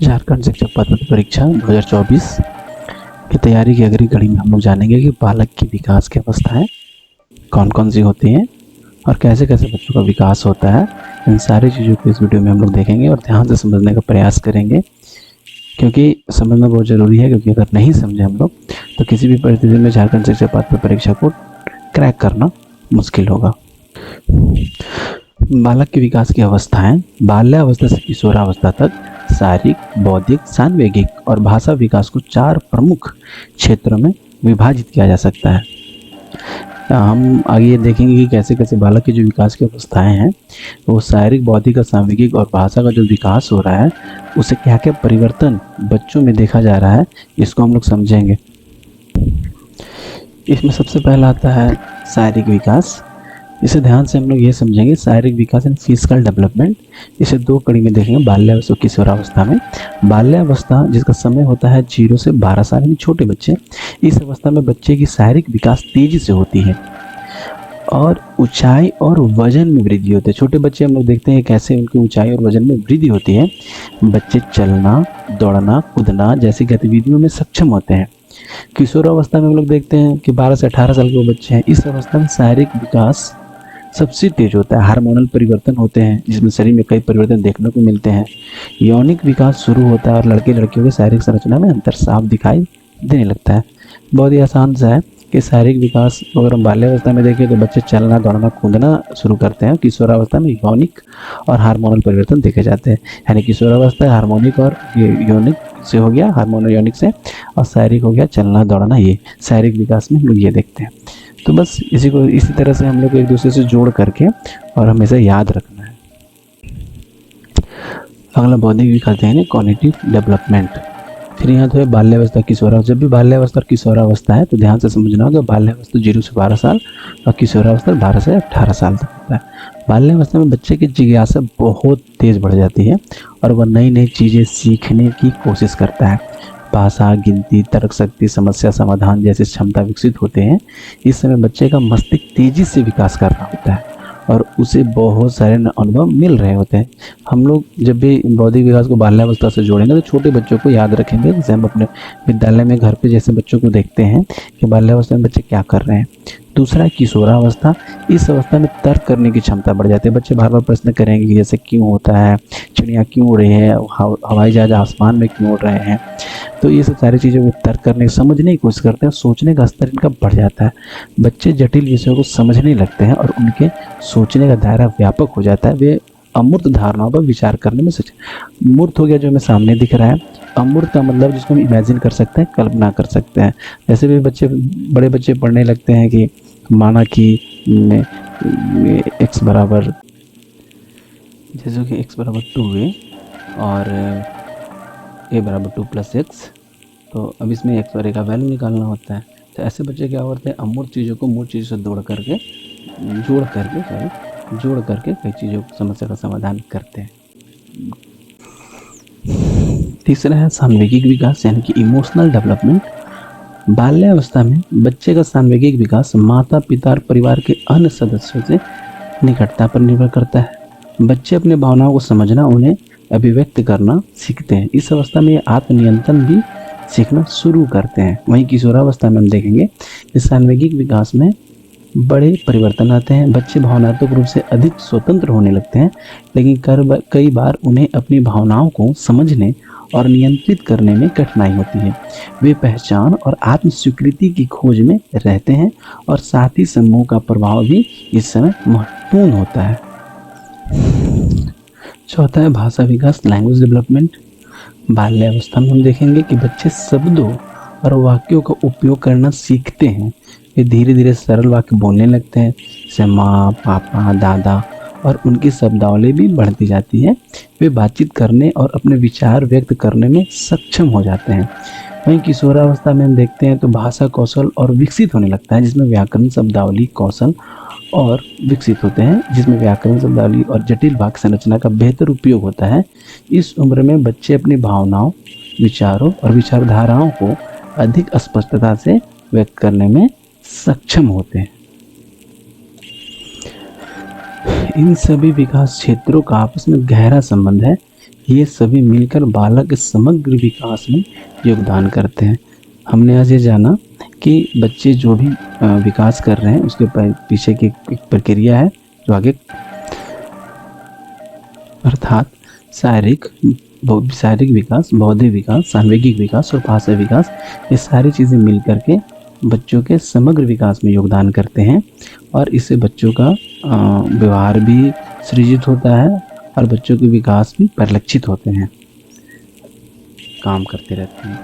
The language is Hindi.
झारखंड शिक्षक पात्रता परीक्षा 2024 की तैयारी की अगली कड़ी में हम लोग जानेंगे कि बालक की विकास की अवस्थाएं कौन कौन सी होती हैं और कैसे कैसे बच्चों का विकास होता है। इन सारी चीज़ों को इस वीडियो में हम लोग देखेंगे और ध्यान से समझने का प्रयास करेंगे, क्योंकि समझना बहुत ज़रूरी है। क्योंकि अगर नहीं समझे हम लोग तो किसी भी परिस्थिति में झारखंड शिक्षक पात्रता परीक्षा को क्रैक करना मुश्किल होगा। बालक के विकास की अवस्थाएं बाल्यावस्था से किशोरावस्था तक शारीरिक, बौद्धिक, सांवेगिक और भाषा विकास को 4 प्रमुख क्षेत्रों में विभाजित किया जा सकता है। हम आगे देखेंगे कि कैसे कैसे बालक की जो विकास की अवस्थाएं हैं वो शारीरिक, बौद्धिक और सांवेगिक और भाषा का जो विकास हो रहा है उसे क्या क्या परिवर्तन बच्चों में देखा जा रहा है, इसको हम लोग समझेंगे। इसमें सबसे पहला आता है शारीरिक विकास। इसे ध्यान से हम लोग ये समझेंगे, शारीरिक विकास एंड फिजिकल डेवलपमेंट। इसे 2 कड़ी में देखेंगे, बाल्यावस्था और किशोरावस्था में। बाल्यावस्था जिसका समय होता है 0 से 12 साल, यानी छोटे बच्चे। इस अवस्था में बच्चे की शारीरिक विकास तेजी से होती है और ऊंचाई और वजन में वृद्धि होती है। छोटे बच्चे हम लोग देखते हैं कैसे उनकी ऊंचाई और वजन में वृद्धि होती है। बच्चे चलना, दौड़ना, कूदना जैसी गतिविधियों में सक्षम होते हैं। किशोरावस्था में हम लोग देखते हैं कि 12 से 18 साल के वो बच्चे हैं। इस अवस्था में शारीरिक विकास सबसे तेज होता है। हार्मोनल परिवर्तन होते हैं जिसमें शरीर में कई परिवर्तन देखने को मिलते हैं। यौनिक विकास शुरू होता है और लड़के लड़कियों की शारीरिक संरचना में अंतर साफ दिखाई देने लगता है। बहुत ही आसान सा है कि शारीरिक विकास अगर हम बाल्यावस्था में देखें तो बच्चे चलना, दौड़ना, कूदना शुरू करते हैं। किशोरावस्था में यौनिक और हार्मोनल परिवर्तन देखे जाते हैं। यानी किशोरावस्था हार्मोनिक और यौनिक से हो गया, हार्मोनल यौनिक से, और शारीरिक हो गया चलना, दौड़ना। ये शारीरिक विकास में हम लोग ये देखते हैं। तो बस इसी तरह से हम लोग एक दूसरे से जोड़ करके और हमेशा याद रखना है। अगला बौद्धिक विकास है कॉग्निटिव डेवलपमेंट। फिर यहाँ तो है बाल्यावस्था, किशोरावस्था। जब भी बाल्यावस्था और किशोरावस्था है तो ध्यान से समझना होगा, बाल्यावस्था 0 से 12 साल और किशोरावस्था 12 से 18 साल तक होता है। बाल्यावस्था में बच्चे की जिज्ञासा बहुत तेज बढ़ जाती है और वह नई नई चीज़ें सीखने की कोशिश करता है। भाषा, गिनती, तर्क शक्ति, समस्या समाधान जैसी क्षमता विकसित होते हैं। इस समय बच्चे का मस्तिष्क तेजी से विकास कर रहा होता है और उसे बहुत सारे अनुभव मिल रहे होते हैं। हम लोग जब भी बौद्धिक विकास को बाल्यावस्था से जोड़ेंगे तो छोटे बच्चों को याद रखेंगे। जैसे हम अपने विद्यालय में, घर पे जैसे बच्चों को देखते हैं कि बाल्यावस्था में बच्चे क्या कर रहे हैं। दूसरा है किशोरावस्था। इस अवस्था में तर्क करने की क्षमता बढ़ जाती है। बच्चे बार बार प्रश्न करेंगे कि जैसे क्यों होता है, चिड़िया क्यों उड़ रही है, हवाई जहाज आसमान में क्यों उड़ रहे हैं। तो ये सब सारी चीज़ें वो तर्क करने, समझने की कोशिश करते हैं। सोचने का स्तर इनका बढ़ जाता है। बच्चे जटिल विषयों को समझने लगते हैं और उनके सोचने का दायरा व्यापक हो जाता है। वे अमूर्त धारणाओं पर विचार करने में सक्षम। मूर्त हो गया जो हमें सामने दिख रहा है। अमूर्त का मतलब जिसको हम इमेजिन कर सकते हैं, कल्पना कर सकते हैं। जैसे भी बड़े बच्चे पढ़ने लगते हैं कि माना कि x बराबर, जैसे कि x बराबर 2a और a बराबर 2 + x, तो अब इसमें x और a का वैल्यू निकालना होता है। तो ऐसे बच्चे क्या करते हैं, अमूर्त चीज़ों को मूर्त चीज़ों से जोड़ करके कई चीज़ों की समस्या का समाधान करते हैं। तीसरा है सांवेगिक विकास, यानी कि इमोशनल डेवलपमेंट। बाल्यावस्था में बच्चे का सांवेगिक विकास माता पिता और परिवार के अन्य सदस्यों से निकटता पर निर्भर करता है। बच्चे अपने भावनाओं को समझना, उन्हें अभिव्यक्त करना सीखते हैं। इस अवस्था में आत्मनियंत्रण भी सीखना शुरू करते हैं। वहीं किशोरावस्था में हम देखेंगे इस सांवेगिक विकास में बड़े परिवर्तन आते हैं। बच्चे भावनात्मक रूप से अधिक स्वतंत्र होने लगते हैं, लेकिन कई बार उन्हें अपनी भावनाओं को समझने और नियंत्रित करने में कठिनाई होती है। वे पहचान और आत्म स्वीकृति की खोज में रहते हैं और साथी समूह का प्रभाव भी इस समय महत्वपूर्ण होता है। चौथा है भाषा विकास, लैंग्वेज डेवलपमेंट। बाल्यावस्था में हम देखेंगे कि बच्चे शब्दों और वाक्यों का उपयोग करना सीखते हैं। वे धीरे धीरे सरल वाक्य बोलने लगते हैं, जैसे माँ, पापा, दादा, और उनकी शब्दावली भी बढ़ती जाती है। वे बातचीत करने और अपने विचार व्यक्त करने में सक्षम हो जाते हैं। वहीं किशोरावस्था में हम देखते हैं तो भाषा कौशल और विकसित होने लगता है, जिसमें व्याकरण, शब्दावली कौशल और विकसित होते हैं, जिसमें व्याकरण, शब्दावली और जटिल वाक्य संरचना का बेहतर उपयोग होता है। इस उम्र में बच्चे अपनी भावनाओं, विचारों और विचारधाराओं को अधिक स्पष्टता से व्यक्त करने में सक्षम होते हैं। इन सभी विकास क्षेत्रों का आपस में गहरा संबंध है। ये सभी मिलकर बालक के समग्र विकास में योगदान करते हैं। हमने आज ये जाना कि बच्चे जो भी विकास कर रहे हैं उसके पीछे की एक प्रक्रिया है जो आगे, अर्थात शारीरिक विकास, बौद्धिक विकास, सांवेगिक विकास और भाषा विकास, ये सारी चीज़ें मिल करके बच्चों के समग्र विकास में योगदान करते हैं और इससे बच्चों का व्यवहार भी सृजित होता है और बच्चों के विकास भी परिलक्षित होते हैं, काम करते रहते हैं।